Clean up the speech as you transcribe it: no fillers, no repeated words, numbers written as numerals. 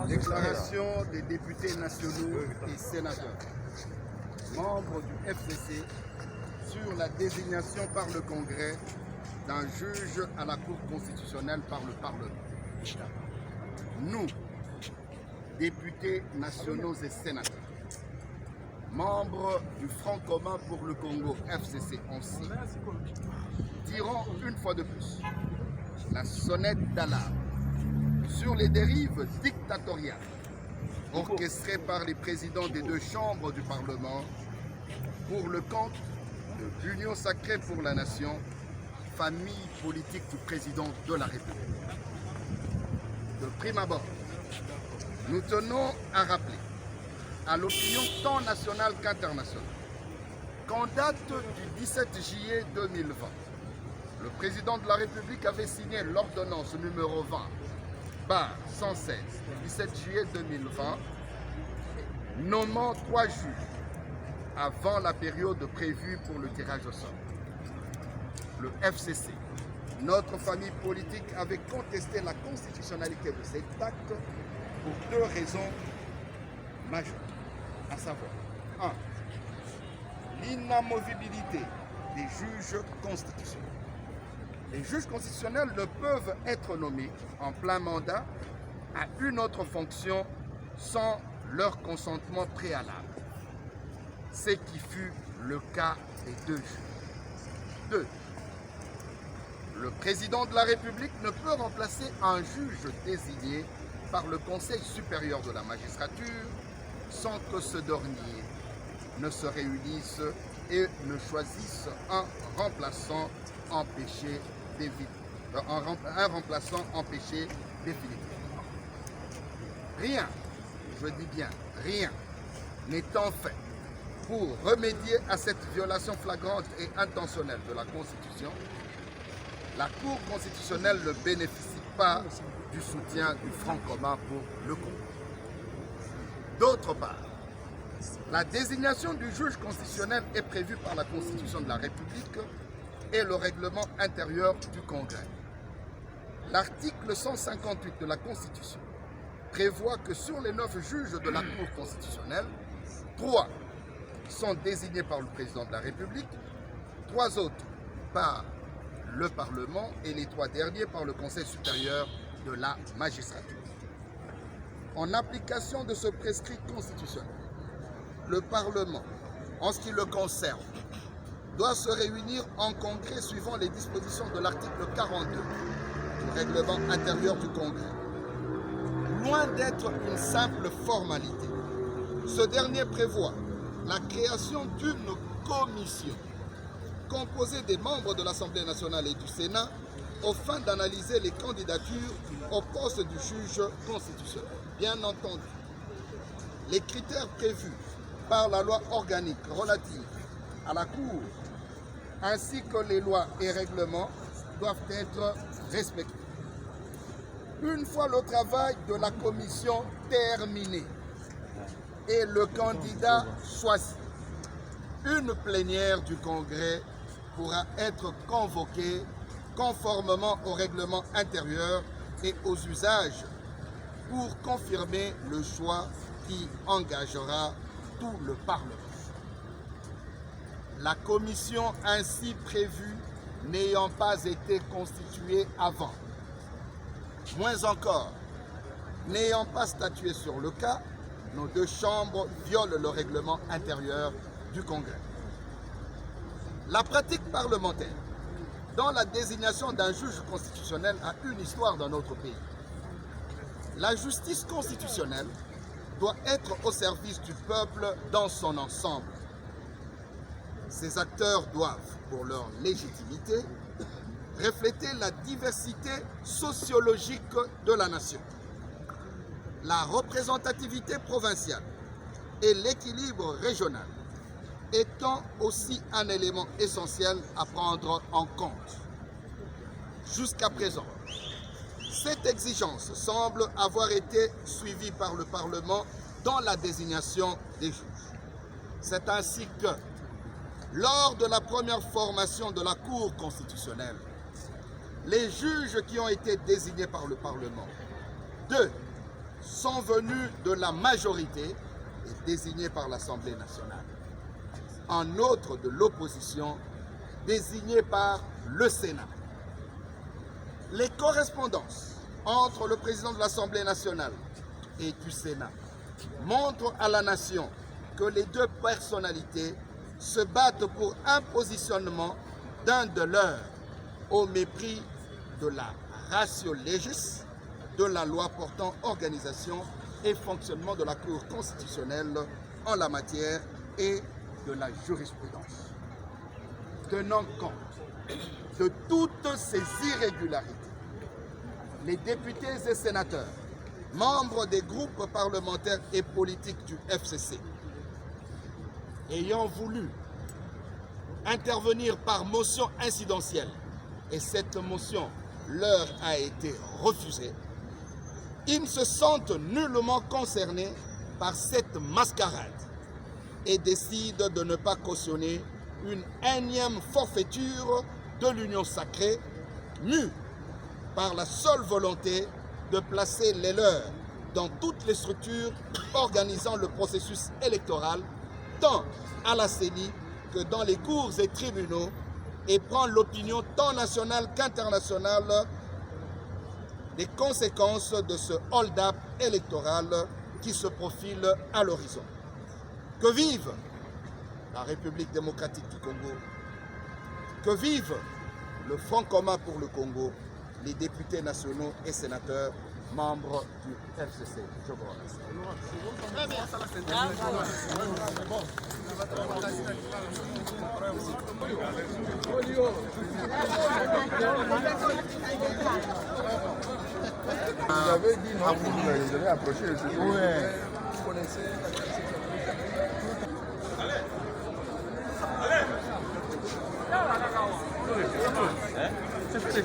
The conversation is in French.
Déclaration des députés nationaux et sénateurs, membres du FCC, sur la désignation par le Congrès d'un juge à la Cour constitutionnelle par le Parlement. Nous, députés nationaux et sénateurs, membres du Front commun pour le Congo FCC aussi, tirons une fois de plus la sonnette d'alarme sur les dérives dictatoriales orchestrées par les présidents des deux chambres du Parlement pour le compte de l'Union sacrée pour la nation, famille politique du président de la République. De prime abord, nous tenons à rappeler à l'opinion tant nationale qu'internationale qu'en date du 17 juillet 2020, le président de la République avait signé l'ordonnance numéro 20/116 du 17 juillet 2020 nommant 3 juges avant la période prévue pour le tirage au sort. Le FCC, notre famille politique, avait contesté la constitutionnalité de cet acte pour 2 raisons majeures, à savoir 1. L'inamovibilité des juges constitutionnels. Les juges constitutionnels ne peuvent être nommés en plein mandat à une autre fonction sans leur consentement préalable, ce qui fut le cas des 2 juges. 2. Le président de la République ne peut remplacer un juge désigné par le Conseil supérieur de la magistrature sans que ce dernier ne se réunisse et ne choisisse un remplaçant empêché définitivement. Rien, je dis bien rien, n'étant fait pour remédier à cette violation flagrante et intentionnelle de la Constitution, la Cour constitutionnelle ne bénéficie pas du soutien du Front commun pour le Congo. D'autre part, la désignation du juge constitutionnel est prévue par la Constitution de la République et le règlement intérieur du Congrès. L'article 158 de la Constitution prévoit que sur les 9 juges de la Cour constitutionnelle, 3 sont désignés par le président de la République, 3 autres par le Parlement et les 3 derniers par le Conseil supérieur de la magistrature. En application de ce prescrit constitutionnel, le Parlement, en ce qui le concerne, doit se réunir en congrès suivant les dispositions de l'article 42 du règlement intérieur du Congrès. Loin d'être une simple formalité, ce dernier prévoit la création d'une commission composée des membres de l'Assemblée nationale et du Sénat aux fins d'analyser les candidatures au poste du juge constitutionnel. Bien entendu, les critères prévus par la loi organique relative à la Cour ainsi que les lois et règlements doivent être respectés. Une fois le travail de la commission terminé et le candidat choisi, une plénière du Congrès pourra être convoquée conformément au règlement intérieur et aux usages pour confirmer le choix qui engagera tout le Parlement. La commission ainsi prévue n'ayant pas été constituée avant, moins encore, n'ayant pas statué sur le cas, nos 2 chambres violent le règlement intérieur du Congrès. La pratique parlementaire dans la désignation d'un juge constitutionnel a une histoire dans notre pays. La justice constitutionnelle doit être au service du peuple dans son ensemble. Ces acteurs doivent, pour leur légitimité, refléter la diversité sociologique de la nation, la représentativité provinciale et l'équilibre régional étant aussi un élément essentiel à prendre en compte. Jusqu'à présent, cette exigence semble avoir été suivie par le Parlement dans la désignation des juges. C'est ainsi que, lors de la première formation de la Cour constitutionnelle, les juges qui ont été désignés par le Parlement, 2 sont venus de la majorité et désignés par l'Assemblée nationale. En autres de l'opposition, désignés par le Sénat. Les correspondances entre le président de l'Assemblée nationale et du Sénat montrent à la nation que les deux personnalités se battent pour un positionnement d'un de leurs au mépris de la ratio legis, de la loi portant organisation et fonctionnement de la Cour constitutionnelle en la matière et de la jurisprudence. Tenant compte de toutes ces irrégularités, les députés et sénateurs, membres des groupes parlementaires et politiques du FCC, ayant voulu intervenir par motion incidentielle, et cette motion leur a été refusée, ils ne se sentent nullement concernés par cette mascarade et décident de ne pas cautionner une énième forfaiture de l'union sacrée, mue par la seule volonté de placer les leurs dans toutes les structures organisant le processus électoral, tant à la CENI que dans les cours et tribunaux, et prend l'opinion tant nationale qu'internationale des conséquences de ce hold-up électoral qui se profile à l'horizon. Que vive la République démocratique du Congo, que vive le Front commun pour le Congo, les députés nationaux et sénateurs membres du FCC. Je vous Vous avez dit non, vous avez approché le sujet. Vous connaissez. C'est